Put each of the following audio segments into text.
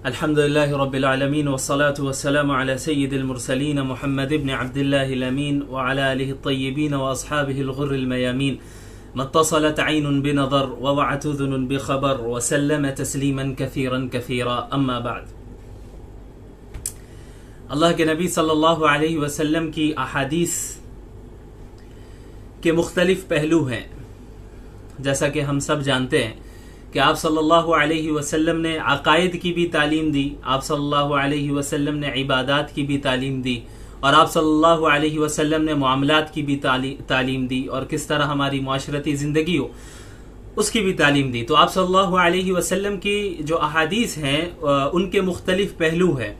الحمد لله رب العالمين والصلاة والسلام على سيد المرسلين محمد بن عبد الله الأمين وعلى آله الطيبين وأصحابه الغر الميامين ما اتصلت عين بنظر ووعت أذن بخبر وسلم تسليما كثيرا كثيرا أما بعد. اللہ کے نبی صلی اللہ علیہ وسلم کی احادیث کے مختلف پہلو ہیں. جیسا کہ ہم سب جانتے ہیں کہ آپ صلی اللہ علیہ وسلم نے عقائد کی بھی تعلیم دی، آپ صلی اللہ علیہ وسلم نے عبادات کی بھی تعلیم دی، اور آپ صلی اللہ علیہ وسلم نے معاملات کی بھی تعلیم دی، اور کس طرح ہماری معاشرتی زندگی ہو اس کی بھی تعلیم دی. تو آپ صلی اللہ علیہ وسلم کی جو احادیث ہیں ان کے مختلف پہلو ہیں.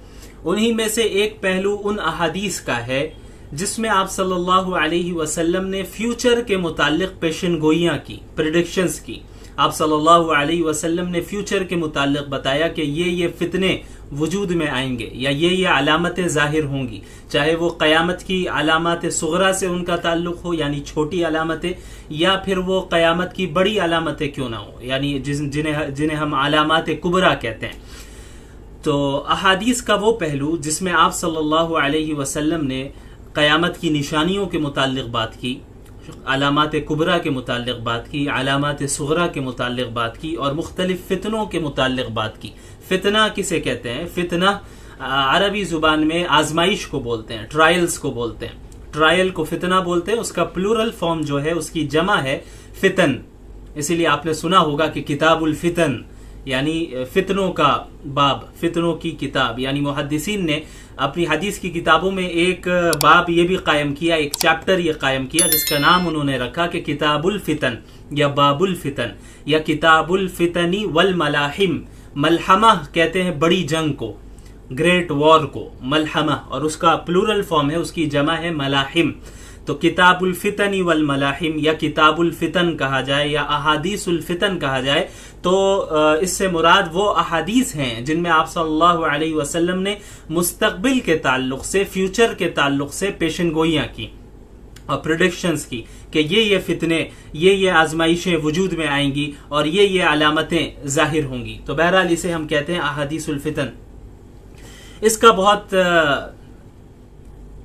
انہی میں سے ایک پہلو ان احادیث کا ہے جس میں آپ صلی اللہ علیہ وسلم نے فیوچر کے متعلق پیشن گوئیاں کی، پریڈکشنز کی. آپ صلی اللہ علیہ وسلم نے فیوچر کے متعلق بتایا کہ یہ فتنے وجود میں آئیں گے یا یہ علامتیں ظاہر ہوں گی، چاہے وہ قیامت کی علامات صغرا سے ان کا تعلق ہو یعنی چھوٹی علامتیں، یا پھر وہ قیامت کی بڑی علامتیں کیوں نہ ہوں یعنی جنہیں ہم علامات کبریٰ کہتے ہیں. تو احادیث کا وہ پہلو جس میں آپ صلی اللہ علیہ وسلم نے قیامت کی نشانیوں کے متعلق بات کی، علامات کبریٰ کے متعلق بات کی، علامات صغریٰ کے متعلق بات کی، اور مختلف فتنوں کے متعلق بات کی. فتنہ کسے کہتے ہیں؟ فتنہ عربی زبان میں آزمائش کو بولتے ہیں، ٹرائلز کو بولتے ہیں. ٹرائل کو فتنہ بولتے ہیں. اس کا پلورل فارم جو ہے اس کی جمع ہے فتن. اسی لیے آپ نے سنا ہوگا کہ کتاب الفتن یعنی فتنوں کا باب، فتنوں کی کتاب. یعنی محدثین نے اپنی حدیث کی کتابوں میں ایک باب یہ بھی قائم کیا، ایک چیپٹر یہ قائم کیا جس کا نام انہوں نے رکھا کہ کتاب الفتن یا باب الفتن یا کتاب الفتن والملاحم. ملحمہ کہتے ہیں بڑی جنگ کو، گریٹ وار کو ملحمہ، اور اس کا پلورل فارم ہے، اس کی جمع ہے ملاحم. تو کتاب الفتن والملاحم یا کتاب الفتن کہا جائے یا احادیث الفتن کہا جائے تو اس سے مراد وہ احادیث ہیں جن میں آپ صلی اللہ علیہ وسلم نے مستقبل کے تعلق سے، فیوچر کے تعلق سے پیشن گوئیاں کی اور پریڈکشنز کی کہ یہ فتنے، یہ آزمائشیں وجود میں آئیں گی اور یہ علامتیں ظاہر ہوں گی. تو بہرحال اسے ہم کہتے ہیں احادیث الفتن.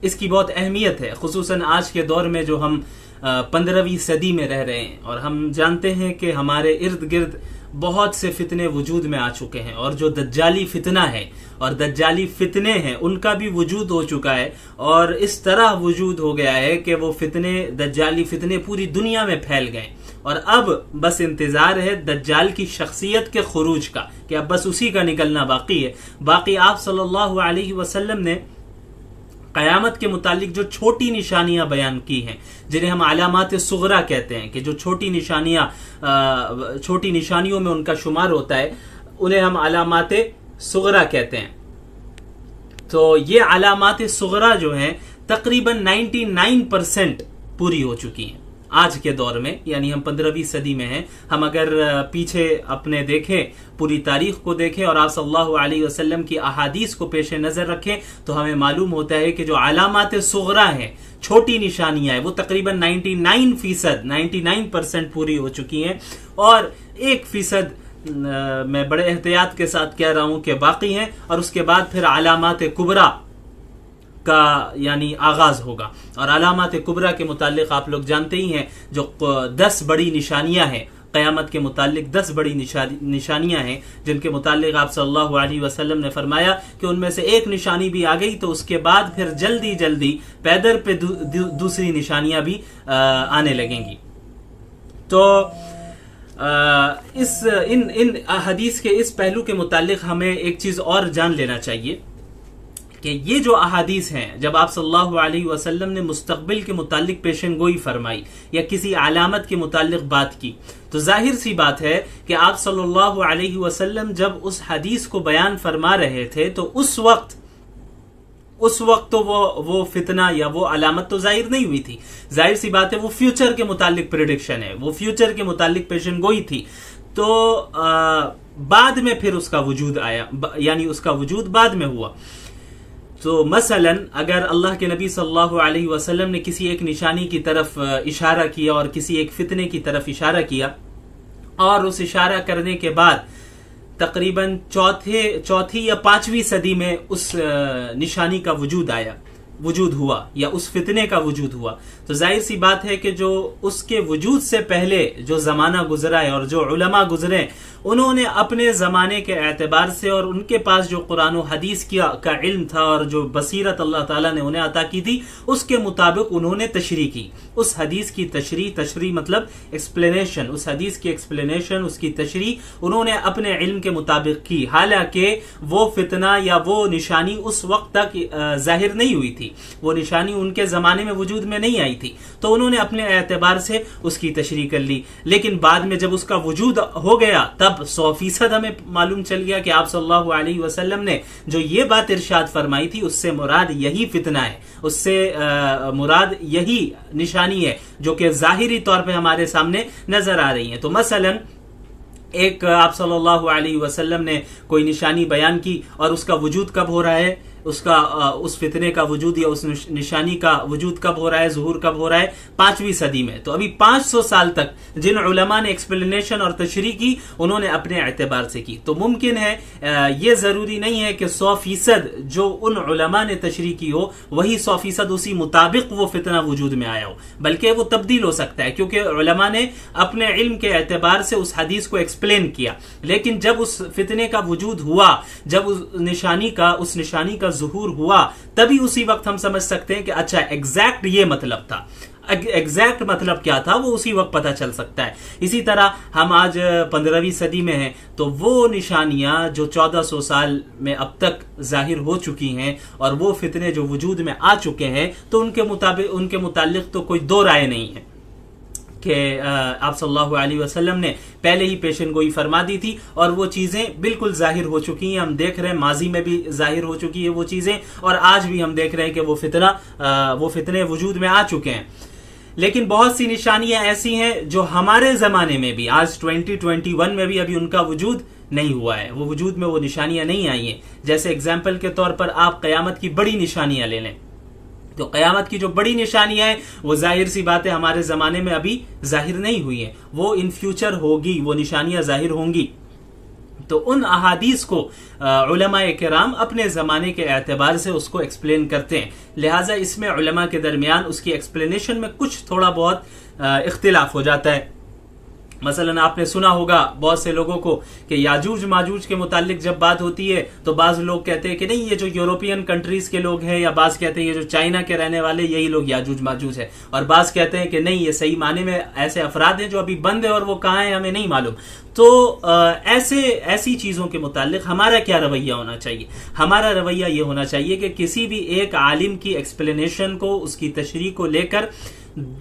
اس کی بہت اہمیت ہے، خصوصاً آج کے دور میں جو ہم 15ویں صدی میں رہ رہے ہیں، اور ہم جانتے ہیں کہ ہمارے ارد گرد بہت سے فتنے وجود میں آ چکے ہیں، اور جو دجالی فتنہ ہے اور دجالی فتنے ہیں ان کا بھی وجود ہو چکا ہے، اور اس طرح وجود ہو گیا ہے کہ وہ فتنے، دجالی فتنے پوری دنیا میں پھیل گئے. اور اب بس انتظار ہے دجال کی شخصیت کے خروج کا، کہ اب بس اسی کا نکلنا باقی ہے. باقی آپ صلی اللہ علیہ وسلم نے قیامت کے متعلق جو چھوٹی نشانیاں بیان کی ہیں، جنہیں ہم علامات صغریٰ کہتے ہیں، کہ جو چھوٹی نشانیوں میں ان کا شمار ہوتا ہے، انہیں ہم علامات صغریٰ کہتے ہیں. تو یہ علامات صغریٰ جو ہیں تقریباً 99% پوری ہو چکی ہیں آج کے دور میں. یعنی ہم 15ویں صدی میں ہیں. ہم اگر پیچھے اپنے دیکھیں، پوری تاریخ کو دیکھیں اور آپ صلی اللہ علیہ وسلم کی احادیث کو پیش نظر رکھیں تو ہمیں معلوم ہوتا ہے کہ جو علامات صغریٰ ہیں، چھوٹی نشانیاں ہیں، وہ تقریباً 99% پوری ہو چکی ہیں، اور 1% میں بڑے احتیاط کے ساتھ کہہ رہا ہوں کہ باقی ہیں. اور اس کے بعد پھر علامات کبریٰ کا یعنی آغاز ہوگا. اور علامات کبریٰ کے متعلق آپ لوگ جانتے ہی ہیں، جو 10 بڑی نشانیاں ہیں قیامت کے متعلق، 10 بڑی نشانیاں ہیں جن کے متعلق آپ صلی اللہ علیہ وسلم نے فرمایا کہ ان میں سے ایک نشانی بھی آ گئی تو اس کے بعد پھر جلدی پیدر پہ دوسری نشانیاں بھی آنے لگیں گی. تو ان حدیث کے اس پہلو کے متعلق ہمیں ایک چیز اور جان لینا چاہیے کہ یہ جو احادیث ہیں، جب آپ صلی اللہ علیہ وسلم نے مستقبل کے متعلق پیشن گوئی فرمائی یا کسی علامت کے متعلق بات کی، تو ظاہر سی بات ہے کہ آپ صلی اللہ علیہ وسلم جب اس حدیث کو بیان فرما رہے تھے تو اس وقت تو وہ فتنہ یا وہ علامت تو ظاہر نہیں ہوئی تھی. ظاہر سی بات ہے وہ فیوچر کے متعلق پریڈکشن ہے، وہ فیوچر کے متعلق پیشن گوئی تھی. تو بعد میں پھر اس کا وجود آیا، یعنی اس کا وجود بعد میں ہوا. تو مثلا اگر اللہ کے نبی صلی اللہ علیہ وسلم نے کسی ایک نشانی کی طرف اشارہ کیا اور کسی ایک فتنے کی طرف اشارہ کیا، اور اس اشارہ کرنے کے بعد تقریباً چوتھی یا 5ویں صدی میں اس نشانی کا وجود ہوا یا اس فتنے کا وجود ہوا. تو ظاہر سی بات ہے کہ جو اس کے وجود سے پہلے جو زمانہ گزرا ہے اور جو علماء گزرے انہوں نے اپنے زمانے کے اعتبار سے اور ان کے پاس جو قرآن و حدیث کا علم تھا اور جو بصیرت اللہ تعالیٰ نے انہیں عطا کی تھی اس کے مطابق انہوں نے تشریح کی. اس حدیث کی تشریح مطلب ایکسپلینیشن، اس حدیث کی ایکسپلینیشن، اس کی تشریح انہوں نے اپنے علم کے مطابق کی. حالانکہ وہ فتنہ یا وہ نشانی اس وقت تک ظاہر نہیں ہوئی تھی، وہ نشانی ان کے زمانے میں وجود میں نہیں آئی تھی، تو انہوں نے اپنے اعتبار سے اس کی تشریح کر لی. لیکن بعد میں جب اس کا وجود ہو گیا تب 100% ہمیں معلوم چل گیا کہ آپ صلی اللہ علیہ وسلم نے جو یہ بات ارشاد فرمائی تھی اس سے مراد یہی فتنہ ہے، اس سے مراد یہی نشانی ہے جو کہ ظاہری طور پہ ہمارے سامنے نظر آ رہی ہیں. تو مثلا ایک آپ صلی اللہ علیہ وسلم نے کوئی نشانی بیان کی اور اس کا وجود کب ہو رہا ہے، اس فتنے کا وجود یا اس نشانی کا وجود کب ہو رہا ہے، ظہور کب ہو رہا ہے، 5ویں صدی میں. تو ابھی 500 سال تک جن علماء نے ایکسپلینیشن اور تشریح کی انہوں نے اپنے اعتبار سے کی. تو ممکن ہے یہ ضروری نہیں ہے کہ 100% جو ان علماء نے تشریح کی ہو وہی 100% اسی مطابق وہ فتنہ وجود میں آیا ہو، بلکہ وہ تبدیل ہو سکتا ہے کیونکہ علماء نے اپنے علم کے اعتبار سے اس حدیث کو ایکسپلین کیا. لیکن جب اس فتنے کا وجود ہوا، جب اس نشانی کا ظہور ہوا، تبھی اسی وقت ہم سمجھ سکتے ہیں کہ اچھا ایگزیکٹ یہ مطلب تھا، ایگزیکٹ مطلب کیا تھا وہ اسی وقت پتہ چل سکتا ہے. اسی طرح ہم آج 15ویں صدی میں ہیں تو وہ نشانیاں جو 1400 سال میں اب تک ظاہر ہو چکی ہیں اور وہ فتنے جو وجود میں آ چکے ہیں تو ان کے متعلق تو کوئی دو رائے نہیں ہے کہ آپ صلی اللہ علیہ وسلم نے پہلے ہی پیشن گوئی فرما دی تھی اور وہ چیزیں بالکل ظاہر ہو چکی ہیں. ہم دیکھ رہے ہیں ماضی میں بھی ظاہر ہو چکی ہے وہ چیزیں اور آج بھی ہم دیکھ رہے ہیں کہ وہ فتنے وجود میں آ چکے ہیں. لیکن بہت سی نشانیاں ایسی ہیں جو ہمارے زمانے میں بھی آج 2021 میں بھی ابھی ان کا وجود نہیں ہوا ہے، وہ وجود میں وہ نشانیاں نہیں آئی ہیں. جیسے اگزامپل کے طور پر آپ قیامت کی بڑی نشانیاں لے لیں، تو قیامت کی جو بڑی نشانیاں ہیں وہ ظاہر سی بات ہے ہمارے زمانے میں ابھی ظاہر نہیں ہوئی ہیں، وہ ان فیوچر ہوگی، وہ نشانیاں ظاہر ہوں گی. تو ان احادیث کو علماء کرام اپنے زمانے کے اعتبار سے اس کو ایکسپلین کرتے ہیں. لہٰذا اس میں علماء کے درمیان اس کی ایکسپلینیشن میں کچھ تھوڑا بہت اختلاف ہو جاتا ہے. مثلا آپ نے سنا ہوگا بہت سے لوگوں کو کہ یاجوج ماجوج کے متعلق جب بات ہوتی ہے تو بعض لوگ کہتے ہیں کہ نہیں یہ جو یورپین کنٹریز کے لوگ ہیں، یا بعض کہتے ہیں یہ جو چائنا کے رہنے والے یہی لوگ یاجوج ماجوج ہے، اور بعض کہتے ہیں کہ نہیں یہ صحیح معنی میں ایسے افراد ہیں جو ابھی بند ہیں اور وہ کہاں ہیں ہمیں نہیں معلوم. تو ایسی چیزوں کے متعلق ہمارا کیا رویہ ہونا چاہیے؟ ہمارا رویہ یہ ہونا چاہیے کہ کسی بھی ایک عالم کی ایکسپلینیشن کو، اس کی تشریح کو لے کر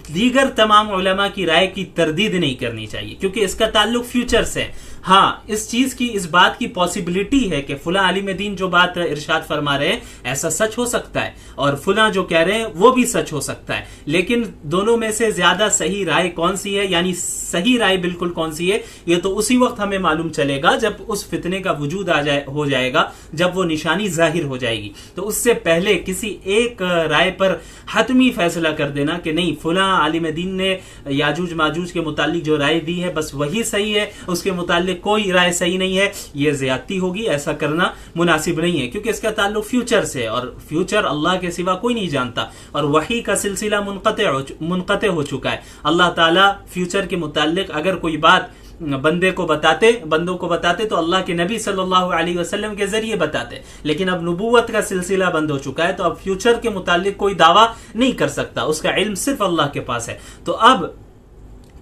دیگر تمام علماء کی رائے کی تردید نہیں کرنی چاہیے، کیونکہ اس کا تعلق فیوچر سے. ہاں اس بات کی پاسبلٹی ہے کہ فلاں عالم دین جو بات ارشاد فرما رہے ہیں ایسا سچ ہو سکتا ہے اور فلاں جو کہہ رہے ہیں وہ بھی سچ ہو سکتا ہے. لیکن دونوں میں سے زیادہ صحیح رائے کون سی ہے، یعنی صحیح رائے بالکل کون سی ہے، یہ تو اسی وقت ہمیں معلوم چلے گا جب اس فتنے کا وجود ہو جائے گا، جب وہ نشانی ظاہر ہو جائے گی. تو اس سے پہلے کسی ایک رائے پر حتمی فیصلہ کر دینا کہ نہیں فلاں عالم دین نے یاجوج ماجوج کے متعلق جو رائے دی ہے بس وہی صحیح ہے، اس کے متعلق کوئی رائے صحیح نہیں ہے، یہ زیادتی ہوگی. ایسا کرنا مناسب نہیں ہے کیونکہ اس کا تعلق فیوچر سے، اور فیوچر اللہ کے سوا کوئی نہیں جانتا اور وحی کا سلسلہ منقطع ہو چکا ہے. اللہ تعالیٰ فیوچر کے متعلق اگر کوئی بات بندوں کو بتاتے تو اللہ کے نبی صلی اللہ علیہ وسلم کے ذریعے بتاتے، لیکن اب نبوت کا سلسلہ بند ہو چکا ہے تو اب فیوچر کے متعلق کوئی دعویٰ نہیں کر سکتا، اس کا علم صرف اللہ کے پاس ہے. تو اب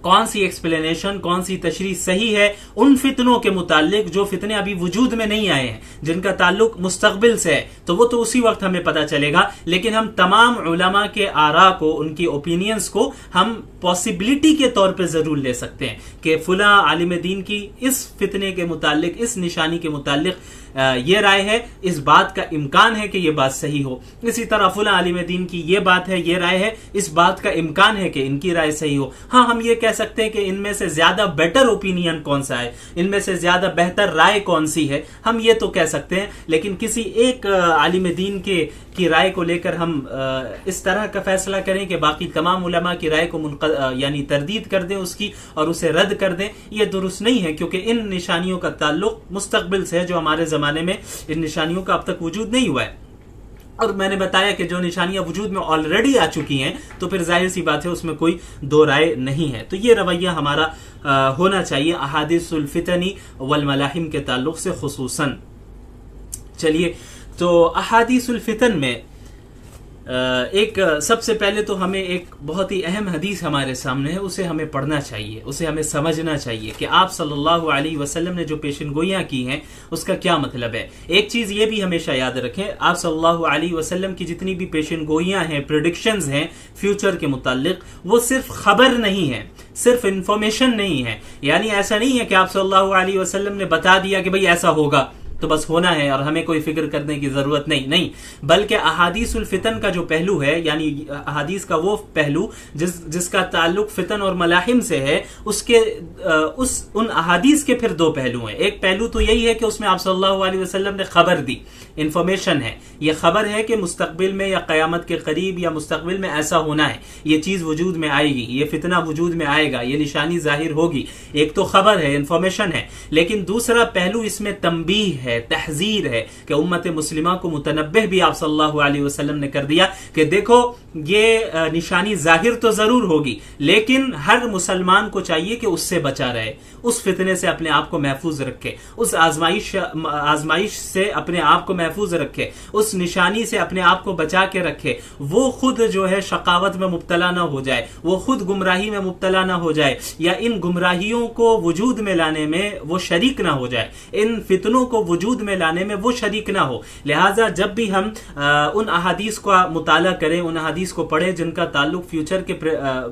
کون سی ایکسپلینیشن، کون سی تشریح صحیح ہے ان فتنوں کے متعلق جو فتنے ابھی وجود میں نہیں آئے ہیں، جن کا تعلق مستقبل سے ہے، تو وہ تو اسی وقت ہمیں پتہ چلے گا. لیکن ہم تمام علماء کے آراء کو، ان کی اوپینینز کو ہم پاسبلٹی کے طور پہ ضرور لے سکتے ہیں کہ فلاں عالم دین کی اس فتنے کے متعلق، اس نشانی کے متعلق یہ رائے ہے، اس بات کا امکان ہے کہ یہ بات صحیح ہو. اسی طرح فلاں عالم دین کی یہ بات ہے، یہ رائے ہے، اس بات کا امکان ہے کہ ان کی رائے صحیح ہو. ہاں ہم یہ کہہ سکتے ہیں کہ ان میں سے زیادہ بیٹر اوپینین کون سا ہے، ان میں سے زیادہ بہتر رائے کون سی ہے، ہم یہ تو کہہ سکتے ہیں. لیکن کسی ایک عالم دین کی رائے کو لے کر ہم اس طرح کا فیصلہ کریں کہ باقی تمام علماء کی رائے کو منقطع یعنی تردید کر دیں اس کی اور اسے رد کر دیں، یہ درست نہیں ہے، کیونکہ ان نشانیوں کا تعلق مستقبل سے ہے جو ہمارے زمانے میں ان نشانیوں کا اب تک وجود نہیں ہوا ہے۔ اور میں نے بتایا کہ جو نشانیاں وجود میں آلریڈی آ چکی ہیں تو پھر ظاہر سی بات ہے اس میں کوئی دو رائے نہیں ہے۔ تو یہ رویہ ہمارا ہونا چاہیے احادیث الفتن والملاحم کے تعلق سے خصوصاً۔ چلیے، تو احادیث الفتن میں ایک سب سے پہلے تو ہمیں ایک بہت ہی اہم حدیث ہمارے سامنے ہے، اسے ہمیں پڑھنا چاہیے، اسے ہمیں سمجھنا چاہیے کہ آپ صلی اللہ علیہ وسلم نے جو پیشن گوئیاں کی ہیں اس کا کیا مطلب ہے۔ ایک چیز یہ بھی ہمیشہ یاد رکھیں، آپ صلی اللہ علیہ وسلم کی جتنی بھی پیشن گوئیاں ہیں، پریڈکشنز ہیں فیوچر کے متعلق، وہ صرف خبر نہیں ہے، صرف انفارمیشن نہیں ہے، یعنی ایسا نہیں ہے کہ آپ صلی اللہ علیہ وسلم نے بتا دیا کہ بھئی ایسا ہوگا تو بس ہونا ہے اور ہمیں کوئی فکر کرنے کی ضرورت نہیں، بلکہ احادیث الفتن کا جو پہلو ہے، یعنی احادیث کا وہ پہلو جس کا تعلق فتن اور ملاحم سے ہے، ان احادیث کے پھر دو پہلو ہیں۔ ایک پہلو تو یہی ہے کہ اس میں آپ صلی اللہ علیہ وسلم نے خبر دی، انفارمیشن ہے، یہ خبر ہے کہ مستقبل میں یا قیامت کے قریب یا مستقبل میں ایسا ہونا ہے، یہ چیز وجود میں آئے گی، یہ فتنہ وجود میں آئے گا، یہ نشانی ظاہر ہوگی۔ ایک تو خبر ہے، انفارمیشن ہے، لیکن دوسرا پہلو اس میں تنبیہ ہے، تحذیر ہے کہ امت مسلمہ کو متنبہ بھی آپ صلی اللہ علیہ وسلم نے کر دیا کہ دیکھو یہ نشانی ظاہر تو ضرور ہوگی، لیکن ہر مسلمان کو چاہیے کہ اس سے بچا رہے، اس فتنے سے اپنے آپ کو محفوظ رکھے، اس آزمائش سے اپنے آپ کو محفوظ رکھے، اس نشانی سے اپنے آپ کو بچا کے رکھے، وہ خود جو ہے شقاوت میں مبتلا نہ ہو جائے، وہ خود گمراہی میں مبتلا نہ ہو جائے، یا ان گمراہیوں کو وجود میں لانے میں وہ شریک نہ ہو جائے، ان فتنوں کو وجود میں لانے میں وہ شریک نہ ہو۔ لہٰذا جب بھی ہم ان احادیث کا مطالعہ کریں، ان احادیث کو پڑھیں جن کا تعلق فیوچر کے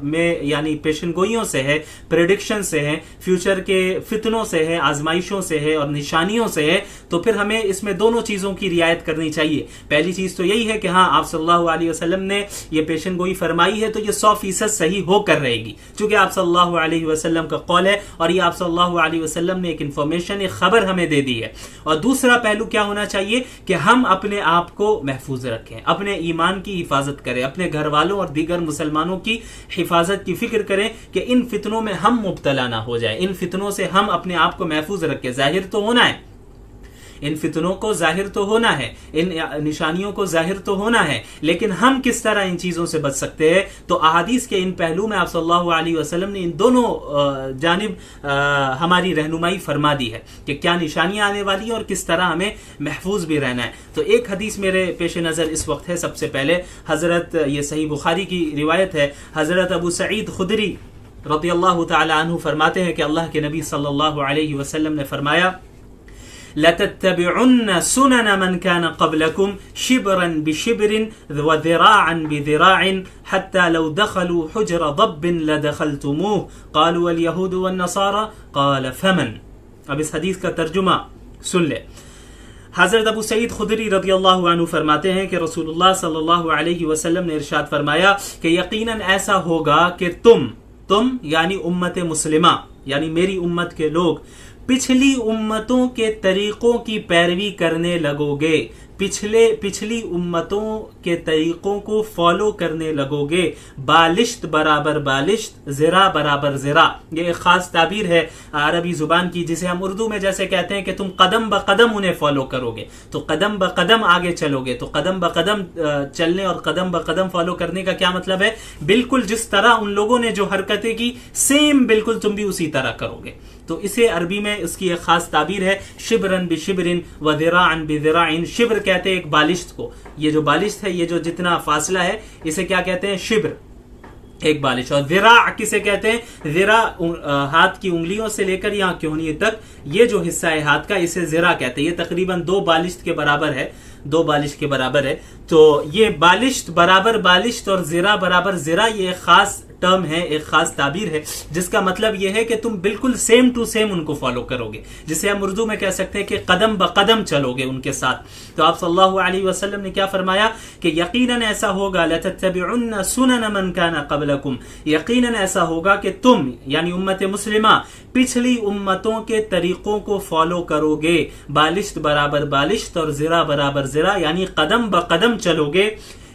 میں یعنی پیشن گوئیوں سے ہے، پریڈکشن سے ہے، فیوچر کے فتنوں سے ہے، آزمائشوں سے ہے اور نشانیوں سے ہے، تو پھر ہمیں اس میں دونوں چیزوں کی رعایت کرنی چاہیے۔ پہلی چیز تو یہی ہے کہ ہاں آپ صلی اللہ علیہ وسلم نے یہ پیشن گوئی فرمائی ہے تو یہ 100% صحیح ہو کر رہے گی، چونکہ آپ صلی اللہ علیہ وسلم کا قول ہے اور یہ آپ صلی اللہ علیہ وسلم نے ایک انفارمیشن، ایک خبر ہمیں دے دی ہے۔ اور دوسرا پہلو کیا ہونا چاہیے کہ ہم اپنے آپ کو محفوظ رکھیں، اپنے ایمان کی حفاظت کریں، اپنے گھر والوں اور دیگر مسلمانوں کی حفاظت کی فکر کریں کہ ان فتنوں میں ہم مبتلا نہ ہو جائیں، ان فتنوں سے ہم اپنے آپ کو محفوظ رکھیں۔ ظاہر تو ہونا ہے، ان فتنوں کو ظاہر تو ہونا ہے، ان نشانیوں کو ظاہر تو ہونا ہے، لیکن ہم کس طرح ان چیزوں سے بچ سکتے ہیں؟ تو احادیث کے ان پہلو میں آپ صلی اللہ علیہ وسلم نے ان دونوں جانب ہماری رہنمائی فرما دی ہے کہ کیا نشانیاں آنے والی ہیں اور کس طرح ہمیں محفوظ بھی رہنا ہے۔ تو ایک حدیث میرے پیش نظر اس وقت ہے، سب سے پہلے حضرت، یہ صحیح بخاری کی روایت ہے، حضرت ابو سعید خدری رضی اللہ تعالی عنہ فرماتے ہیں کہ اللہ کے نبی صلی اللہ علیہ وسلم نے فرمایا لَتَتَّبِعُنَّ سُنَنَ مَنْ كَانَ قَبْلَكُمْ شِبْرًا بِشِبْرٍ وَذِرَاعًا بِذِرَاعٍ حَتَّى لَوْ دَخَلُوا حُجْرَ ضَبٍّ لَدَخَلْتُمُوهُ قَالُوا وَالْيَهُودُ وَالنَّصَارَى قَالَ فَمَنْ۔ اب اس حدیث کا ترجمہ سن لے۔ حضرت ابو سعید خدری رضی اللہ عنہ فرماتے ہیں کہ رسول اللہ صلی اللہ علیہ وسلم نے ارشاد فرمایا کہ یقیناً ایسا ہوگا کہ تم یعنی امت مسلمہ، یعنی میری امت کے لوگ پچھلی امتوں کے طریقوں کی پیروی کرنے لگو گے، پچھلی امتوں کے طریقوں کو فالو کرنے لگو گے، بالشت برابر بالشت، ذرا برابر ذرا۔ یہ ایک خاص تعبیر ہے عربی زبان کی جسے ہم اردو میں جیسے کہتے ہیں کہ تم قدم بقدم انہیں فالو کرو گے، تو قدم بقدم آگے چلو گے۔ تو قدم بقدم چلنے اور قدم بقدم فالو کرنے کا کیا مطلب ہے؟ بالکل جس طرح ان لوگوں نے جو حرکتیں کی سیم بالکل تم بھی اسی طرح کرو گے۔ تو اسے عربی میں اس کی ایک خاص تعبیر ہے شبرن بشبرن وذراعن بذراعن۔ شبر کہتے ہیں ایک بالشت کو، یہ جو بالشت ہے، یہ جو جتنا فاصلہ ہے اسے کیا کہتے ہیں؟ شبر، ایک بالش۔ اور ذراع کسے کہتے ہیں؟ ذراع ہاتھ کی انگلیوں سے لے کر یہاں کہنی تک یہ جو حصہ ہے ہاتھ کا، اسے ذراع کہتے ہیں۔ یہ تقریباً 2 بالشت کے برابر ہے، 2 بالشت کے برابر ہے۔ تو یہ بالشت برابر بالشت اور ذراع برابر ذراع، یہ ایک خاص ٹرم ہے، ایک خاص تعبیر ہے جس کا مطلب یہ ہے کہ تم بالکل سیم ٹو سیم ان کو فالو کرو گے، جسے ہم اردو میں کہہ سکتے ہیں کہ قدم بقدم چلو گے ان کے ساتھ۔ تو آپ صلی اللہ علیہ وسلم نے کیا فرمایا کہ یقیناً ایسا ہوگا لَتَتَّبِعُنَّ سُنَنَ مَنْ كَانَ قَبْلَكُمْ، یقیناً ایسا ہوگا کہ تم یعنی امت مسلمہ پچھلی امتوں کے طریقوں کو فالو کرو گے، بالشت برابر بالشت اور ذرا برابر ذرا، یعنی قدم بقدم چلو گے۔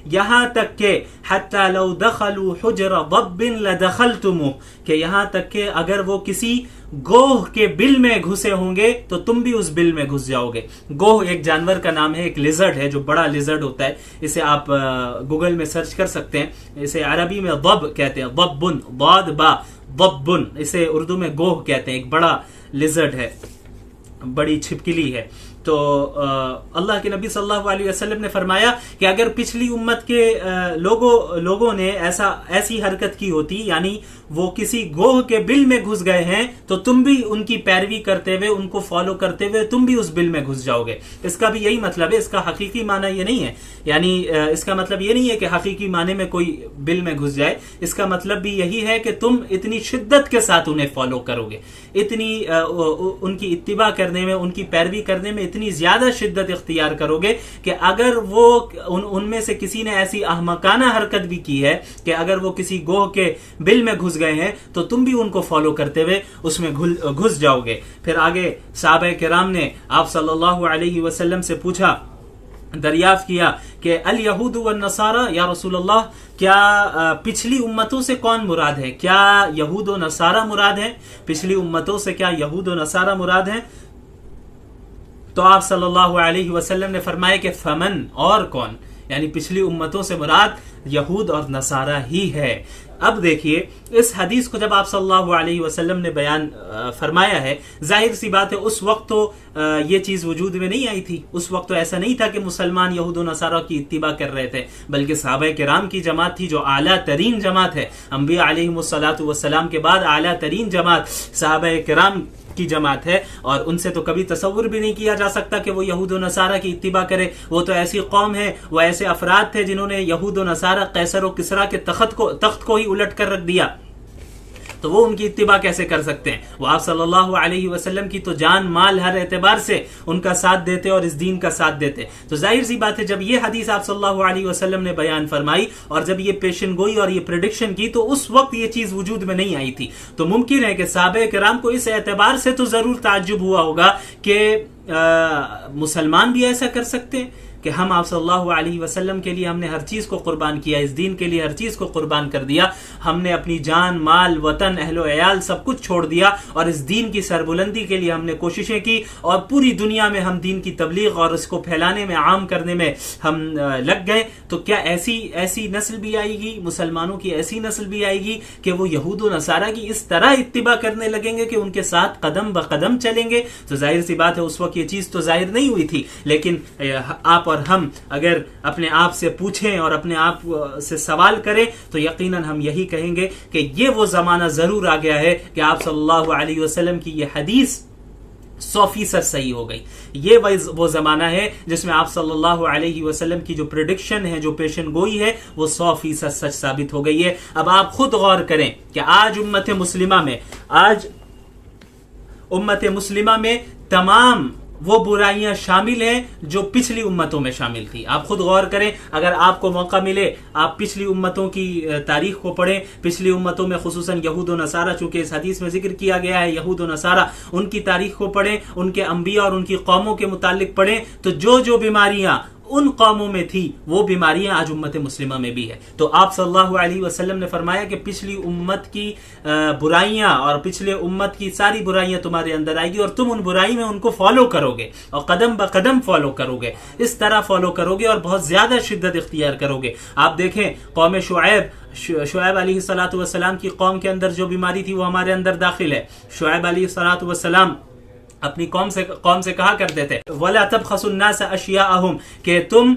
یہاں تک کہ حتی لو دخلوا حجر ضب لدخلتموہ، کہ یہاں تک کہ اگر وہ کسی گوہ کے بل میں گھسے ہوں گے تو تم بھی اس بل میں گھس جاؤ گے۔ گوہ ایک جانور کا نام ہے، ایک لیزرڈ ہے جو بڑا لیزرڈ ہوتا ہے، اسے آپ گوگل میں سرچ کر سکتے ہیں۔ اسے عربی میں ضب کہتے ہیں، ضبن، ضاد با، ضبن، اسے اردو میں گوہ کہتے ہیں، ایک بڑا لیزرڈ ہے، بڑی چھپکلی ہے۔ تو اللہ کے نبی صلی اللہ علیہ وسلم نے فرمایا کہ اگر پچھلی امت کے لوگوں نے ایسی حرکت کی ہوتی، یعنی وہ کسی گوہ کے بل میں گھس گئے ہیں، تو تم بھی ان کی پیروی کرتے ہوئے، ان کو فالو کرتے ہوئے تم بھی اس بل میں گھس جاؤ گے۔ اس کا بھی یہی مطلب ہے، اس کا حقیقی معنی یہ نہیں ہے، یعنی اس کا مطلب یہ نہیں ہے کہ حقیقی معنی میں کوئی بل میں گھس جائے، اس کا مطلب بھی یہی ہے کہ تم اتنی شدت کے ساتھ انہیں فالو کرو گے، اتنی ان کی اتباع کرنے میں، ان کی پیروی کرنے میں اتنی زیادہ شدت اختیار کرو گے کہ اگر وہ ان میں سے کسی نے ایسی احمقانہ حرکت بھی کی ہے کہ اگر وہ کسی گوہ کے بل میں گھس گئے ہیں تو تم بھی ان کو فالو کرتے ہوئے اس میں گھس جاؤ گے۔ پھر آگے صحابہ کرام نے آپ صلی اللہ علیہ وسلم سے پوچھا، دریافت کیا کہ الیہود والنصارى یا رسول اللہ، کیا پچھلی امتوں سے کون مراد ہے؟ کیا یہود و نصارہ مراد ہیں؟ پچھلی امتوں سے کیا یہود و نصارہ مراد ہیں؟ تو آپ صلی اللہ علیہ وسلم نے فرمایا کہ فمن، اور کون، یعنی پچھلی امتوں سے مراد یہود اور نصارہ ہی ہے۔ اب دیکھیے اس حدیث کو جب آپ صلی اللہ علیہ وسلم نے بیان فرمایا ہے، ظاہر سی بات ہے اس وقت تو یہ چیز وجود میں نہیں آئی تھی، اس وقت تو ایسا نہیں تھا کہ مسلمان یہود و نصارہ کی اتباع کر رہے تھے، بلکہ صحابہ کرام کی جماعت تھی جو اعلیٰ ترین جماعت ہے، انبیاء علیہم الصلاۃ والسلام کے بعد اعلیٰ ترین جماعت صحابہ کرام کی جماعت ہے، اور ان سے تو کبھی تصور بھی نہیں کیا جا سکتا کہ وہ یہود و نصارہ کی اتباع کرے۔ وہ تو ایسی قوم ہے، وہ ایسے افراد تھے جنہوں نے یہود و نصارہ، قیصر و کسریٰ کے تخت کو ہی الٹ کر رکھ دیا، تو وہ ان کی اتباع کیسے کر سکتے ہیں؟ وہ آپ صلی اللہ علیہ وسلم کی تو جان مال ہر اعتبار سے ان کا ساتھ دیتے اور اس دین کا ساتھ دیتے۔ تو ظاہر سی بات ہے جب یہ حدیث آپ صلی اللہ علیہ وسلم نے بیان فرمائی اور جب یہ پیشن گوئی اور یہ پریڈکشن کی، تو اس وقت یہ چیز وجود میں نہیں آئی تھی۔ تو ممکن ہے کہ صحابہ کرام کو اس اعتبار سے تو ضرور تعجب ہوا ہوگا کہ مسلمان بھی ایسا کر سکتے ہیں کہ ہم آپ صلی اللہ علیہ وسلم کے لیے ہم نے ہر چیز کو قربان کیا، اس دین کے لیے ہر چیز کو قربان کر دیا، ہم نے اپنی جان، مال، وطن، اہل و عیال سب کچھ چھوڑ دیا، اور اس دین کی سربلندی کے لیے ہم نے کوششیں کی، اور پوری دنیا میں ہم دین کی تبلیغ اور اس کو پھیلانے میں، عام کرنے میں ہم لگ گئے۔ تو کیا ایسی نسل بھی آئے گی، مسلمانوں کی ایسی نسل بھی آئے گی کہ وہ یہود و نصارہ کی اس طرح اتباع کرنے لگیں گے کہ ان کے ساتھ قدم بقدم چلیں گے؟ تو ظاہر سی بات ہے اس وقت یہ چیز تو ظاہر نہیں ہوئی تھی، لیکن آپ اور ہم اگر اپنے آپ سے پوچھیں اور اپنے آپ سے سوال کریں تو یقیناً ہم یہی کہیں گے کہ یہ وہ زمانہ ضرور آ گیا ہے کہ آپ صلی اللہ علیہ وسلم کی یہ حدیث 100% صحیح ہو گئی۔ یہ وہ زمانہ ہے جس میں آپ صلی اللہ علیہ وسلم کی جو پریڈکشن ہے، جو پیشن گوئی ہے، وہ 100% سچ ثابت ہو گئی ہے۔ اب آپ خود غور کریں کہ آج امت مسلمہ میں تمام وہ برائیاں شامل ہیں جو پچھلی امتوں میں شامل تھی۔ آپ خود غور کریں، اگر آپ کو موقع ملے آپ پچھلی امتوں کی تاریخ کو پڑھیں، پچھلی امتوں میں خصوصاً یہود و نصارہ، چونکہ اس حدیث میں ذکر کیا گیا ہے یہود و نصارہ، ان کی تاریخ کو پڑھیں، ان کے انبیاء اور ان کی قوموں کے متعلق پڑھیں، تو جو بیماریاں ان قوموں میں تھی وہ بیماریاں آج امت مسلمہ میں بھی ہے۔ تو آپ صلی اللہ علیہ وسلم نے فرمایا کہ پچھلی امت کی برائیاں اور پچھلے امت کی ساری برائیاں تمہارے اندر آئے گی، اور تم ان برائی میں ان کو فالو کرو گے اور قدم بقدم فالو کرو گے، اس طرح فالو کرو گے اور بہت زیادہ شدت اختیار کرو گے۔ آپ دیکھیں قوم شعیب علیہ الصلوۃ والسلام کی قوم کے اندر جو بیماری تھی وہ ہمارے اندر داخل ہے۔ شعیب علیہ الصلوۃ والسلام اپنی قوم سے کہا کرتے تھے وَلَا تَبْخَسُوا النَّاسَ أَشْيَاءَهُمْ، کہ تم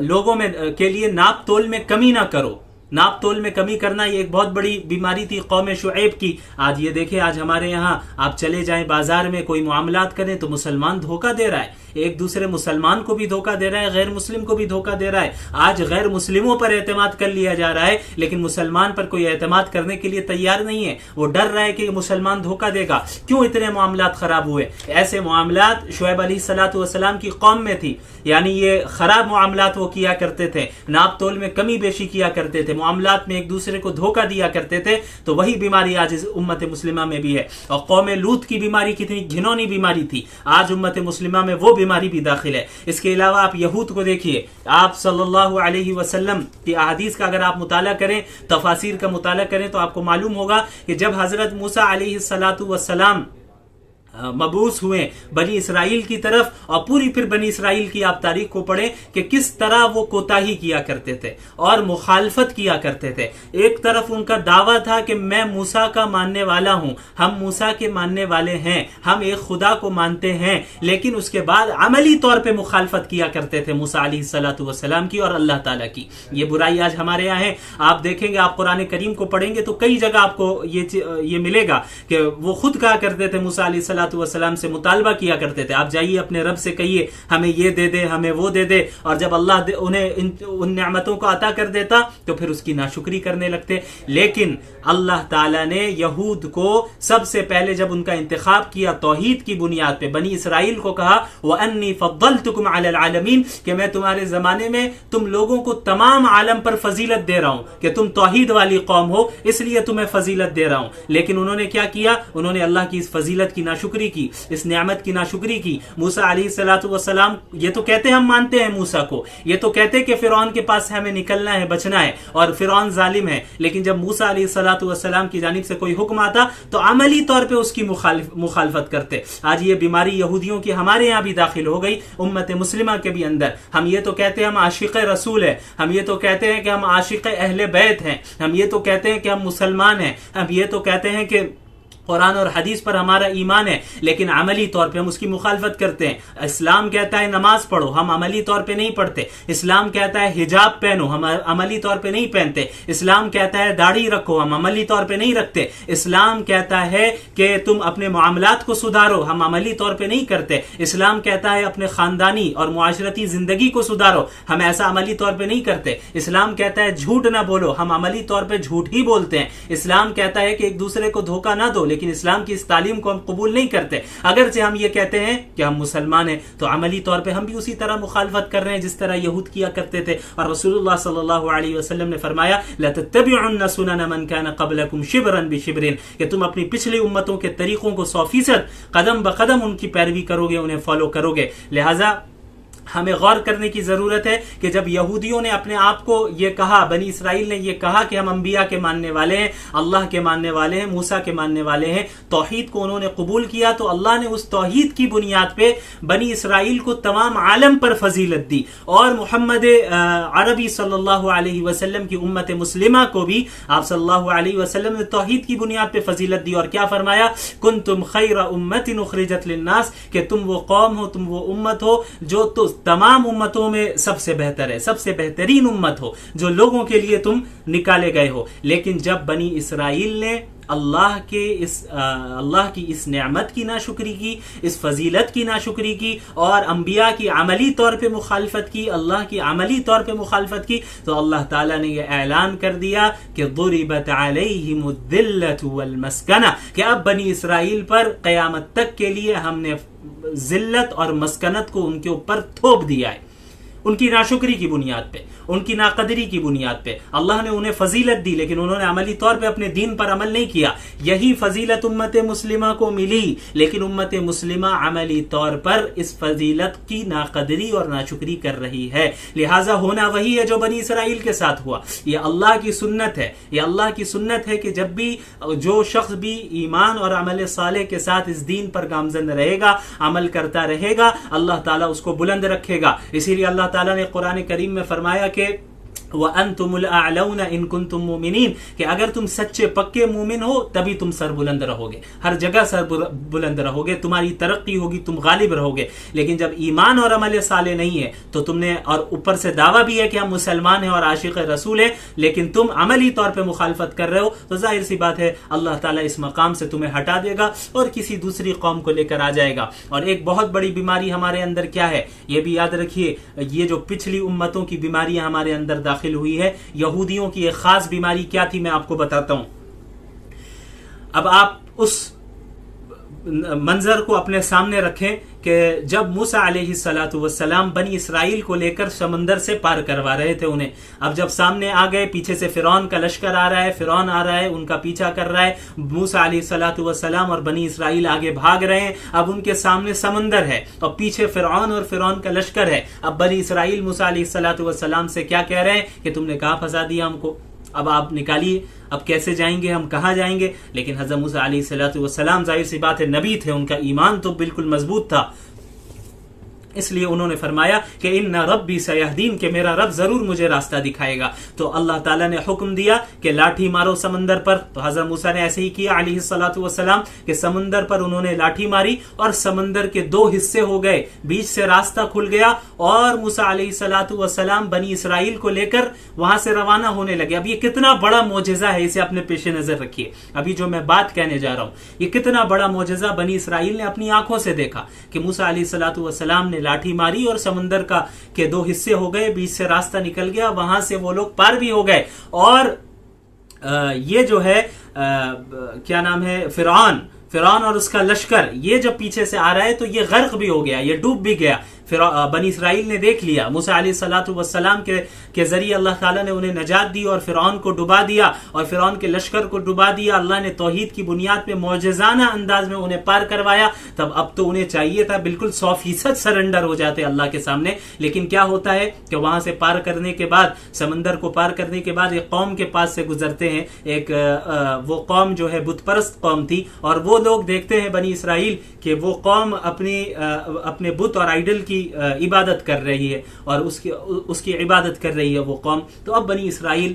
لوگوں میں کے لیے ناپ تول میں کمی نہ کرو۔ ناپ تول میں کمی کرنا یہ ایک بہت بڑی بیماری تھی قوم شعیب کی۔ آج یہ دیکھیں، آج ہمارے یہاں آپ چلے جائیں بازار میں کوئی معاملات کریں تو مسلمان دھوکہ دے رہا ہے، ایک دوسرے مسلمان کو بھی دھوکہ دے رہا ہے، غیر مسلم کو بھی دھوکہ دے رہا ہے۔ آج غیر مسلموں پر اعتماد کر لیا جا رہا ہے، لیکن مسلمان پر کوئی اعتماد کرنے کے لیے تیار نہیں ہے، وہ ڈر رہا ہے کہ مسلمان دھوکہ دے گا۔ کیوں اتنے معاملات خراب ہوئے؟ ایسے معاملات شعیب علیہ الصلوۃ والسلام کی قوم میں تھی، یعنی یہ خراب معاملات وہ کیا کرتے تھے، ناپ تول میں کمی بیشی کیا کرتے تھے، معاملات میں ایک دوسرے کو دھوکہ دیا کرتے تھے۔ تو وہی بیماری آج امت مسلمہ میں بھی ہے۔ اور قوم لوط کی بیماری کتنی گھنونی بیماری تھی، آج امت مسلمہ میں وہ بیماری بھی داخل ہے۔ اس کے علاوہ آپ یہود کو دیکھیے، آپ صلی اللہ علیہ وسلم کی احادیث کا اگر آپ مطالعہ کریں، تفاسیر کا مطالعہ کریں، تو آپ کو معلوم ہوگا کہ جب حضرت موسیٰ علیہ السلام مبعوث ہوئے بنی اسرائیل کی طرف، اور پوری پھر بنی اسرائیل کی آپ تاریخ کو پڑھیں کہ کس طرح وہ کوتاہی کیا کرتے تھے اور مخالفت کیا کرتے تھے۔ ایک طرف ان کا دعویٰ تھا کہ میں موسیٰ کا ماننے والا ہوں، ہم موسیٰ کے ماننے والے ہیں، ہم ایک خدا کو مانتے ہیں، لیکن اس کے بعد عملی طور پہ مخالفت کیا کرتے تھے موسیٰ علیہ السلام کی اور اللہ تعالیٰ کی۔ یہ برائی آج ہمارے یہاں ہے۔ آپ دیکھیں گے، آپ قرآن کریم کو پڑھیں گے تو کئی جگہ آپ کو یہ ملے گا کہ وہ خود کہا کرتے تھے، موسیٰ علیہ السلام سے مطالبہ کیا کرتے تھے، آپ جائیے اپنے رب سے کہیے ہمیں یہ دے دے، ہمیں وہ دے دے، اور جب اللہ انہیں ان نعمتوں کو عطا کر دیتا تو پھر اس کی ناشکری کرنے لگتے۔ لیکن اللہ تعالیٰ نے یہود کو سب سے پہلے جب ان کا انتخاب کیا توحید کی بنیاد پہ، بنی اسرائیل کو کہا وَأَنِّي فَضَّلْتُكُمْ عَلَى الْعَالَمِينَ، کہ میں تمہارے زمانے میں تم لوگوں کو تمام عالم پر فضیلت دے رہا ہوں، کہ تم توحید والی قوم ہو اس لیے تمہیں فضیلت دے رہا ہوں۔ لیکن انہوں نے کیا کیا؟ انہوں نے اللہ کی اس فضیلت کی ناشکری کی، اس نعمت کی ناشکری کی۔ موسیٰ علیہ السلام یہ تو کہتے ہم مانتے ہیں موسیٰ کو، یہ تو کہتے کہ فرعون کے پاس سے ہمیں نکلنا ہے، بچنا ہے، اور فرعون ظالم ہے، لیکن جب موسیٰ علیہ السلام کی جانب سے کوئی حکم آتا تو عملی طور پہ اس کی مخالفت کرتے۔ آج یہ بیماری یہودیوں کی ہمارے یہاں بھی داخل ہو گئی، امت مسلمہ کے بھی اندر۔ ہم یہ تو کہتے ہیں ہم عاشق رسول ہیں، ہم یہ تو کہتے ہیں کہ ہم عاشق اہل بیت ہیں، ہم یہ تو کہتے ہیں کہ ہم مسلمان ہیں، ہم یہ تو کہتے ہیں کہ قرآن اور حدیث پر ہمارا ایمان ہے، لیکن عملی طور پہ ہم اس کی مخالفت کرتے ہیں۔ اسلام کہتا ہے نماز پڑھو، ہم عملی طور پہ نہیں پڑھتے۔ اسلام کہتا ہے حجاب پہنو، ہم عملی طور پہ نہیں پہنتے۔ اسلام کہتا ہے داڑھی رکھو، ہم عملی طور پہ نہیں رکھتے۔ اسلام کہتا ہے کہ تم اپنے معاملات کو سدھارو، ہم عملی طور پہ نہیں کرتے۔ اسلام کہتا ہے اپنے خاندانی اور معاشرتی زندگی کو سدھارو، ہم ایسا عملی طور پہ نہیں کرتے۔ اسلام کہتا ہے جھوٹ نہ بولو، ہم عملی طور پہ جھوٹ ہی بولتے ہیں۔ اسلام کہتا ہے کہ ایک دوسرے کو دھوکہ نہ دو، لیکن اسلام کی اس تعلیم کو ہم قبول نہیں کرتے۔ اگرچہ ہم یہ کہتے ہیں کہ ہم مسلمان ہیں، تو عملی طور پہ ہم بھی اسی طرح مخالفت کر رہے ہیں جس طرح یہود کیا کرتے تھے۔ اور رسول اللہ صلی اللہ علیہ وسلم نے فرمایا لَتَتَّبِعُنَّ سُنَنَ مَنْ كَانَ قَبْلَكُمْ شِبْرًا بِشِبْرٍ، کہ تم اپنی پچھلی امتوں کے طریقوں کو 100% قدم بقدم ان کی پیروی کرو گے، انہیں فالو کرو گے۔ لہٰذا ہمیں غور کرنے کی ضرورت ہے کہ جب یہودیوں نے اپنے آپ کو یہ کہا، بنی اسرائیل نے یہ کہا کہ ہم انبیاء کے ماننے والے ہیں، اللہ کے ماننے والے ہیں، موسیٰ کے ماننے والے ہیں، توحید کو انہوں نے قبول کیا، تو اللہ نے اس توحید کی بنیاد پہ بنی اسرائیل کو تمام عالم پر فضیلت دی، اور محمد عربی صلی اللہ علیہ وسلم کی امت مسلمہ کو بھی آپ صلی اللہ علیہ وسلم نے توحید کی بنیاد پہ فضیلت دی، اور کیا فرمایا؟ کنتم خیر امت اخرجت للناس، کہ تم وہ قوم ہو، تم وہ امت ہو جو تو تمام امتوں میں سب سے بہتر ہے، سب سے بہترین امت ہو، جو لوگوں کے لیے تم نکالے گئے ہو۔ لیکن جب بنی اسرائیل نے اللہ کی اس نعمت کی ناشکری کی، اس فضیلت کی ناشکری کی، اور انبیاء کی عملی طور پہ مخالفت کی، اللہ کی عملی طور پہ مخالفت کی، تو اللہ تعالیٰ نے یہ اعلان کر دیا کہ ضربت علیہم الذلۃ والمسکنہ، کہ اب بنی اسرائیل پر قیامت تک کے لیے ہم نے ذلت اور مسکنت کو ان کے اوپر تھوپ دیا ہے، ان کی ناشکری کی بنیاد پہ، ان کی ناقدری کی بنیاد پہ۔ اللہ نے انہیں فضیلت دی، لیکن انہوں نے عملی طور پہ اپنے دین پر عمل نہیں کیا۔ یہی فضیلت امت مسلمہ کو ملی، لیکن امت مسلمہ عملی طور پر اس فضیلت کی ناقدری اور ناشکری کر رہی ہے۔ لہٰذا ہونا وہی ہے جو بنی اسرائیل کے ساتھ ہوا۔ یہ اللہ کی سنت ہے، یہ اللہ کی سنت ہے کہ جب بھی جو شخص بھی ایمان اور عمل صالح کے ساتھ اس دین پر گامزن رہے گا، عمل کرتا رہے گا، اللہ تعالیٰ اس کو بلند رکھے گا۔ اسی لیے اللہ تعالیٰ نے قرآن کریم میں فرمایا کہ وَأَنْتُمُ الْأَعْلَوْنَ إِن كُنْتُم مُؤْمِنِينَ، کہ اگر تم سچے پکے مومن ہو تبھی تم سر بلند رہو گے، ہر جگہ سر بلند رہو گے، تمہاری ترقی ہوگی، تم غالب رہو گے۔ لیکن جب ایمان اور عمل صالح نہیں ہے تو تم نے، اور اوپر سے دعویٰ بھی ہے کہ ہم مسلمان ہیں اور عاشق رسول ہیں، لیکن تم عملی طور پہ مخالفت کر رہے ہو، تو ظاہر سی بات ہے اللہ تعالیٰ اس مقام سے تمہیں ہٹا دے گا اور کسی دوسری قوم کو لے کر آ جائے گا۔ اور ایک بہت بڑی بیماری ہمارے اندر کیا ہے، یہ بھی یاد رکھیے، یہ جو پچھلی امتوں کی بیماریاں ہمارے اندر داخل ہوئی ہے، یہودیوں کی ایک خاص بیماری کیا تھی میں آپ کو بتاتا ہوں۔ اب آپ اس منظر کو اپنے سامنے رکھیں کہ جب موسیٰ علیہ الصلاۃ والسلام بنی اسرائیل کو لے کر سمندر سے پار کروا رہے تھے انہیں، اب جب سامنے آ گئے، پیچھے سے فرعون کا لشکر آ رہا ہے، فرعون آ رہا ہے، ان کا پیچھا کر رہا ہے، موسیٰ علیہ الصلاۃ والسلام اور بنی اسرائیل آگے بھاگ رہے ہیں، اب ان کے سامنے سمندر ہے اور پیچھے فرعون اور فرعون کا لشکر ہے۔ اب بنی اسرائیل موسیٰ علیہ الصلاۃ والسلام سے کیا کہہ رہے ہیں کہ تم نے کہاں پھنسا دیا ہم کو، اب آپ نکالیے، اب کیسے جائیں گے، ہم کہاں جائیں گے؟ لیکن حضرت موسیٰ علیہ الصلاۃ والسلام ظاہر سی بات ہے نبی تھے، ان کا ایمان تو بالکل مضبوط تھا، اس لیے انہوں نے فرمایا کہ ان ربی سیہدین، کہ میرا رب ضرور مجھے راستہ دکھائے گا۔ تو اللہ تعالیٰ نے حکم دیا کہ لاٹھی مارو سمندر پر، تو حضرت موسیٰ نے ایسے ہی کیا علیہ الصلاۃ والسلام کہ سمندر پر انہوں نے لاٹھی ماری اور سمندر کے دو حصے ہو گئے، بیچ سے راستہ کھل گیا اور موسیٰ علیہ الصلاۃ والسلام بنی اسرائیل کو لے کر وہاں سے روانہ ہونے لگے۔ اب یہ کتنا بڑا معجزہ ہے، اسے اپنے پیش نظر رکھیے، ابھی جو میں بات کہنے جا رہا ہوں یہ کتنا بڑا معجزہ بنی اسرائیل نے اپنی آنکھوں سے دیکھا کہ موسیٰ علیہ الصلاۃ والسلام نے لاٹھی ماری اور سمندر کے دو حصے ہو گئے، بیچ سے راستہ نکل گیا، وہاں سے وہ لوگ پار بھی ہو گئے، اور یہ جو ہے کیا نام ہے، فرعون اور اس کا لشکر، یہ جب پیچھے سے آ رہا ہے تو یہ غرق بھی ہو گیا، یہ ڈوب بھی گیا۔ بنی اسرائیل نے دیکھ لیا، موسیٰ علیہ الصلاۃ والسلام کے ذریعے اللہ تعالیٰ نے انہیں نجات دی اور فرعون کو ڈبا دیا اور فرعون کے لشکر کو ڈبا دیا، اللہ نے توحید کی بنیاد پہ معجزانہ انداز میں انہیں پار کروایا۔ تب اب تو انہیں چاہیے تھا بالکل 100% سرنڈر ہو جاتے اللہ کے سامنے، لیکن کیا ہوتا ہے کہ وہاں سے پار کرنے کے بعد، سمندر کو پار کرنے کے بعد ایک قوم کے پاس سے گزرتے ہیں، ایک وہ قوم جو ہے بت پرست قوم تھی، اور وہ لوگ دیکھتے ہیں بنی اسرائیل کہ وہ قوم اپنے بت اور آئیڈل کی عبادت کر رہی ہے اور اس کی عبادت کر رہی ہے وہ قوم۔ تو اب بنی اسرائیل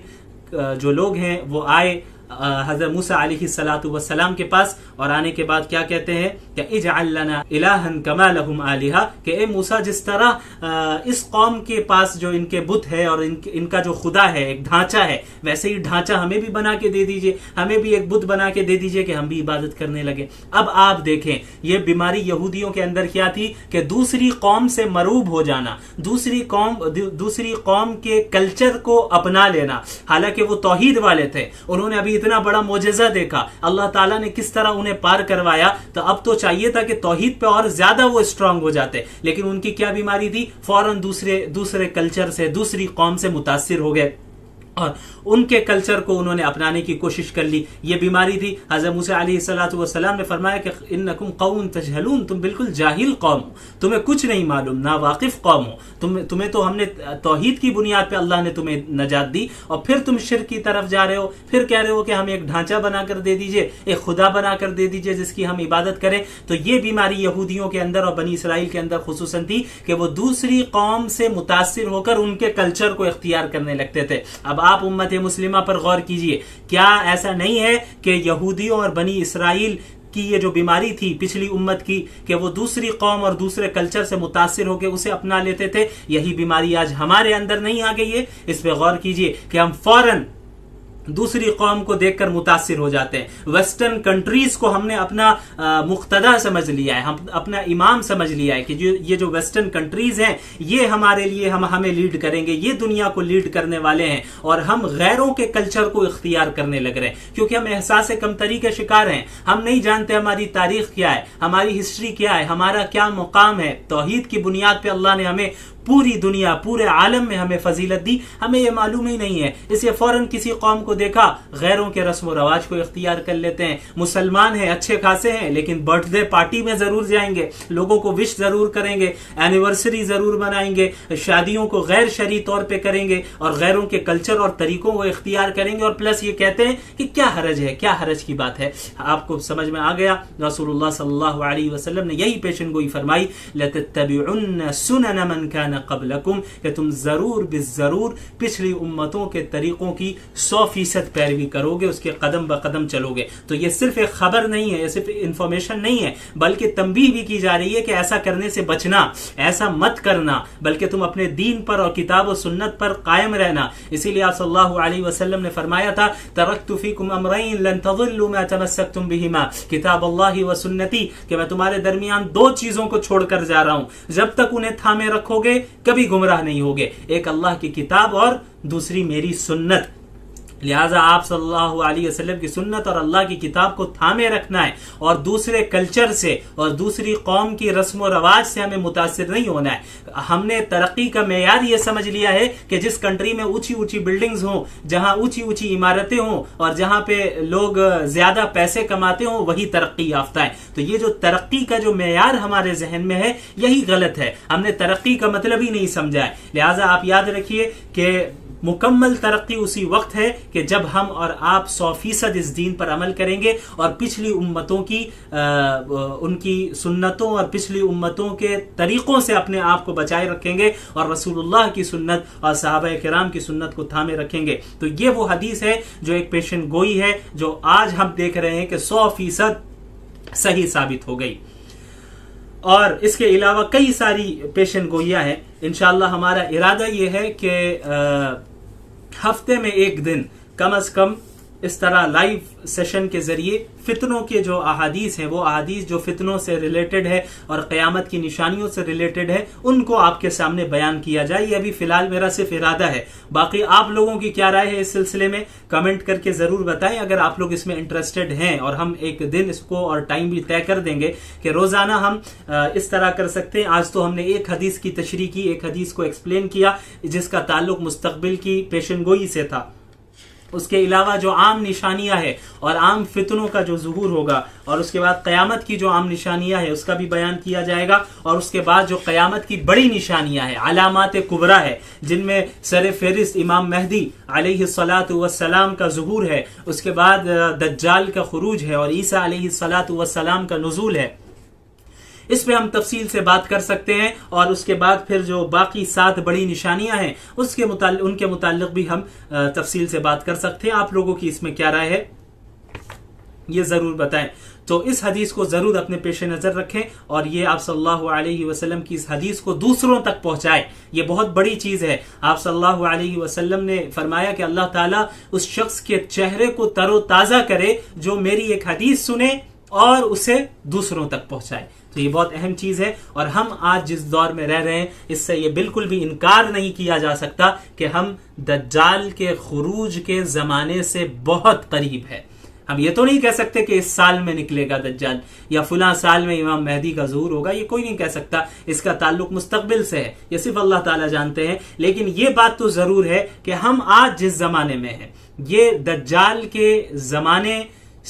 جو لوگ ہیں وہ آئے حضرت موسیٰ علیہ الصلاۃ والسلام کے پاس، اور آنے کے بعد کیا کہتے ہیں کہ اجعل لنا الہا کما لہم آلہہ، کہ اے موسیٰ جس طرح اس قوم کے پاس جو ان کے بت ہے اور ان کا جو خدا ہے ایک ڈھانچہ ہے، ویسے ہی ڈھانچہ ہمیں بھی بنا کے دے دیجئے، ہمیں بھی ایک بت بنا کے دے دیجئے کہ ہم بھی عبادت کرنے لگے۔ اب آپ دیکھیں یہ بیماری یہودیوں کے اندر کیا تھی کہ دوسری قوم سے مروب ہو جانا، دوسری قوم کے کلچر کو اپنا لینا، حالانکہ وہ توحید والے تھے، انہوں نے ابھی اتنا بڑا معجزہ دیکھا، اللہ تعالیٰ نے کس طرح انہیں پار کروایا، تو اب تو چاہیے تھا کہ توحید پہ اور زیادہ وہ اسٹرانگ ہو جاتے، لیکن ان کی کیا بیماری تھی، فوراً دوسرے کلچر سے، دوسری قوم سے متاثر ہو گئے اور ان کے کلچر کو انہوں نے اپنانے کی کوشش کر لی۔ یہ بیماری تھی۔ حضرت موسیٰ علیہ الصلاۃ والسلام نے فرمایا کہ انکم قوم تجہلون، تم بالکل جاہل قوم ہو، تمہیں کچھ نہیں معلوم، ناواقف قوم ہو، تمہیں تو ہم نے توحید کی بنیاد پہ اللہ نے تمہیں نجات دی، اور پھر تم شرک کی طرف جا رہے ہو، پھر کہہ رہے ہو کہ ہم ایک ڈھانچہ بنا کر دے دیجئے، ایک خدا بنا کر دے دیجئے جس کی ہم عبادت کریں۔ تو یہ بیماری یہودیوں کے اندر اور بنی اسرائیل کے اندر خصوصاً تھی کہ وہ دوسری قوم سے متاثر ہو کر ان کے کلچر کو اختیار کرنے لگتے تھے۔ اب آپ امت مسلمہ پر غور کیجئے، کیا ایسا نہیں ہے کہ یہودیوں اور بنی اسرائیل کی یہ جو بیماری تھی پچھلی امت کی کہ وہ دوسری قوم اور دوسرے کلچر سے متاثر ہو کے اسے اپنا لیتے تھے، یہی بیماری آج ہمارے اندر نہیں آ گئی ہے؟ اس پہ غور کیجئے کہ ہم فوراً دوسری قوم کو دیکھ کر متاثر ہو جاتے ہیں، ویسٹرن کنٹریز کو ہم نے اپنا مقتدا سمجھ لیا ہے، ہم اپنا امام سمجھ لیا ہے کہ یہ جو ویسٹرن کنٹریز ہیں یہ ہمارے لیے ہمیں لیڈ کریں گے، یہ دنیا کو لیڈ کرنے والے ہیں، اور ہم غیروں کے کلچر کو اختیار کرنے لگ رہے ہیں کیونکہ ہم احساس کمتری کے شکار ہیں، ہم نہیں جانتے ہماری تاریخ کیا ہے، ہماری ہسٹری کیا ہے، ہمارا کیا مقام ہے۔ توحید کی بنیاد پہ اللہ نے ہمیں پوری دنیا، پورے عالم میں ہمیں فضیلت دی، ہمیں یہ معلوم ہی نہیں ہے، اس لیے فوراً کسی قوم کو دیکھا غیروں کے رسم و رواج کو اختیار کر لیتے ہیں۔ مسلمان ہیں، اچھے خاصے ہیں، لیکن برتھ ڈے پارٹی میں ضرور جائیں گے، لوگوں کو وش ضرور کریں گے، اینیورسری ضرور منائیں گے، شادیوں کو غیر شرعی طور پہ کریں گے اور غیروں کے کلچر اور طریقوں کو اختیار کریں گے، اور پلس یہ کہتے ہیں کہ کیا حرج ہے، کیا حرج کی بات ہے۔ آپ کو سمجھ میں آ گیا؟ رسول اللہ صلی اللہ علیہ وسلم نے یہی پیشن گوئی فرمائی، لَتَتَّبِعُنَّ سُنَنَ مَنْ كَانَ قبلکم، کہ تم ضرور بالضرور پچھلی امتوں کے طریقوں کی 100% پیروی کرو گے، اس کے قدم بقدم چلو گے۔ تو یہ صرف ایک خبر نہیں ہے، یہ صرف انفارمیشن نہیں ہے، بلکہ تنبیہ بھی کی جا رہی ہے کہ ایسا کرنے سے بچنا، ایسا مت کرنا، بلکہ تم اپنے دین پر اور کتاب و سنت پر قائم رہنا۔ اسی لیے آپ صلی اللہ علیہ وسلم نے فرمایا تھا، ترکت فیکم امرین لن تضلوا ما تمسکتم بہما، کتاب اللہ و سنتی، کہ میں تمہارے درمیان 2 چیزوں کو چھوڑ کر جا رہا ہوں، جب تک انہیں تھامے رکھو گے کبھی گمراہ نہیں ہوگے، ایک اللہ کی کتاب اور دوسری میری سنت۔ لہٰذا آپ صلی اللہ علیہ وسلم کی سنت اور اللہ کی کتاب کو تھامے رکھنا ہے، اور دوسرے کلچر سے اور دوسری قوم کی رسم و رواج سے ہمیں متاثر نہیں ہونا ہے۔ ہم نے ترقی کا معیار یہ سمجھ لیا ہے کہ جس کنٹری میں اونچی اونچی بلڈنگز ہوں، جہاں اونچی اونچی عمارتیں ہوں اور جہاں پہ لوگ زیادہ پیسے کماتے ہوں، وہی ترقی یافتہ ہے۔ تو یہ جو ترقی کا جو معیار ہمارے ذہن میں ہے یہی غلط ہے، ہم نے ترقی کا مطلب ہی نہیں سمجھا ہے۔ لہٰذا آپ یاد رکھیے کہ مکمل ترقی اسی وقت ہے کہ جب ہم اور آپ 100% اس دین پر عمل کریں گے اور پچھلی امتوں کی ان کی سنتوں اور پچھلی امتوں کے طریقوں سے اپنے آپ کو بچائے رکھیں گے اور رسول اللہ کی سنت اور صحابہ کرام کی سنت کو تھامے رکھیں گے۔ تو یہ وہ حدیث ہے جو ایک پیشن گوئی ہے جو آج ہم دیکھ رہے ہیں کہ 100% صحیح ثابت ہو گئی، اور اس کے علاوہ کئی ساری پیشن گوئیاں ہیں۔ انشاءاللہ ہمارا ارادہ یہ ہے کہ ہفتے میں ایک دن کم از کم اس طرح لائیو سیشن کے ذریعے فتنوں کے جو احادیث ہیں، وہ احادیث جو فتنوں سے ریلیٹڈ ہے اور قیامت کی نشانیوں سے ریلیٹڈ ہے، ان کو آپ کے سامنے بیان کیا جائے۔ یہ ابھی فی الحال میرا صرف ارادہ ہے، باقی آپ لوگوں کی کیا رائے ہے اس سلسلے میں کمنٹ کر کے ضرور بتائیں۔ اگر آپ لوگ اس میں انٹرسٹڈ ہیں اور ہم ایک دن اس کو اور ٹائم بھی طے کر دیں گے کہ روزانہ ہم اس طرح کر سکتے ہیں۔ آج تو ہم نے ایک حدیث کی تشریح کی، ایک حدیث کو ایکسپلین کیا جس کا تعلق مستقبل کی پیشن گوئی سے تھا۔ اس کے علاوہ جو عام نشانیاں ہیں اور عام فتنوں کا جو ظہور ہوگا، اور اس کے بعد قیامت کی جو عام نشانیاں ہیں اس کا بھی بیان کیا جائے گا، اور اس کے بعد جو قیامت کی بڑی نشانیاں ہیں، علامات کبریٰ ہے، جن میں سر فہرست امام مہدی علیہ الصلاۃ والسلام کا ظہور ہے، اس کے بعد دجال کا خروج ہے اور عیسیٰ علیہ الصلاۃ والسلام کا نزول ہے۔ اس پہ ہم تفصیل سے بات کر سکتے ہیں، اور اس کے بعد پھر جو باقی 7 بڑی نشانیاں ہیں ان کے متعلق بھی ہم تفصیل سے بات کر سکتے ہیں۔ آپ لوگوں کی اس میں کیا رائے ہے یہ ضرور بتائیں۔ تو اس حدیث کو ضرور اپنے پیش نظر رکھیں، اور یہ آپ صلی اللہ علیہ وسلم کی اس حدیث کو دوسروں تک پہنچائیں۔ یہ بہت بڑی چیز ہے۔ آپ صلی اللہ علیہ وسلم نے فرمایا کہ اللہ تعالیٰ اس شخص کے چہرے کو تر و تازہ کرے جو میری ایک حدیث سنے اور اسے دوسروں تک پہنچائے۔ تو یہ بہت اہم چیز ہے، اور ہم آج جس دور میں رہ رہے ہیں اس سے یہ بالکل بھی انکار نہیں کیا جا سکتا کہ ہم دجال کے خروج کے زمانے سے بہت قریب ہے۔ ہم یہ تو نہیں کہہ سکتے کہ اس سال میں نکلے گا دجال یا فلاں سال میں امام مہدی کا ظہور ہوگا، یہ کوئی نہیں کہہ سکتا، اس کا تعلق مستقبل سے ہے، یہ صرف اللہ تعالیٰ جانتے ہیں۔ لیکن یہ بات تو ضرور ہے کہ ہم آج جس زمانے میں ہیں یہ دجال کے زمانے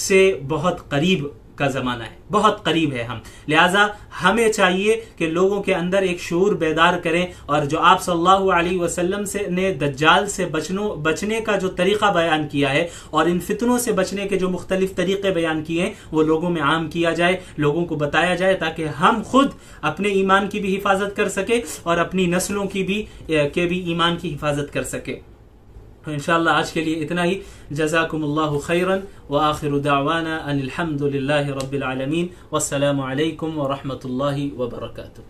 سے بہت قریب کا زمانہ ہے، بہت قریب ہے ہم۔ لہٰذا ہمیں چاہیے کہ لوگوں کے اندر ایک شعور بیدار کریں، اور جو آپ صلی اللہ علیہ وسلم نے دجال سے بچنے کا جو طریقہ بیان کیا ہے اور ان فتنوں سے بچنے کے جو مختلف طریقے بیان کیے ہیں وہ لوگوں میں عام کیا جائے، لوگوں کو بتایا جائے، تاکہ ہم خود اپنے ایمان کی بھی حفاظت کر سکیں اور اپنی نسلوں کی بھی ایمان کی حفاظت کر سکیں۔ تو انشاءاللہ آج کے لیے اتنا ہی۔ جزاکم اللہ خیرا، وآخر دعوانا ان الحمد للہ رب العالمین، والسلام علیکم ورحمۃ اللہ وبرکاتہ۔